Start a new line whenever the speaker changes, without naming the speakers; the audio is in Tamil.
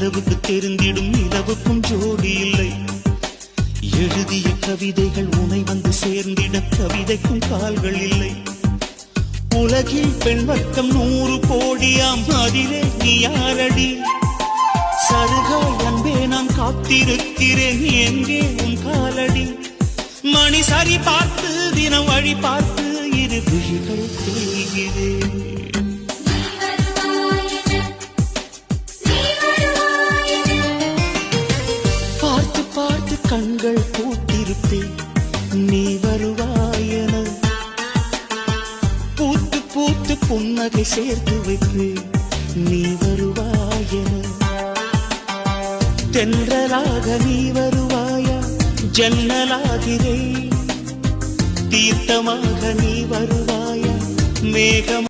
நிலவுக்கு தெரிந்திடும் நிலவுக்கும் ஜோடி இல்லை. எழுதிய கவிதைகள் உனை வந்து சேர்ந்திட கவிதைக்கும் கால்கள் இல்லை. உலகில் பெண் வர்க்கம் 100 கோடியாம், அதிலே நீ யாரடி? சருகாய் அன்பே நான் காத்திருக்கிறேன், எங்கே உன் காலடி? மணி சரி பார்த்து தினம் வழி பார்த்து இரு விழிகள் தேய்கிறேன். பார்த்து பார்த்து கண்கள் பூத்திருப்பேன், நீ வருவாயென. பூத்து பூத்து புன்னகை சேர்த்து வைப்பேன், நீ வருவாயென. தென்றலாக நீ வருவாயா? ஜன்னலாகிறேன். தீர்த்தமாக நீ வருவாயா? மேகம்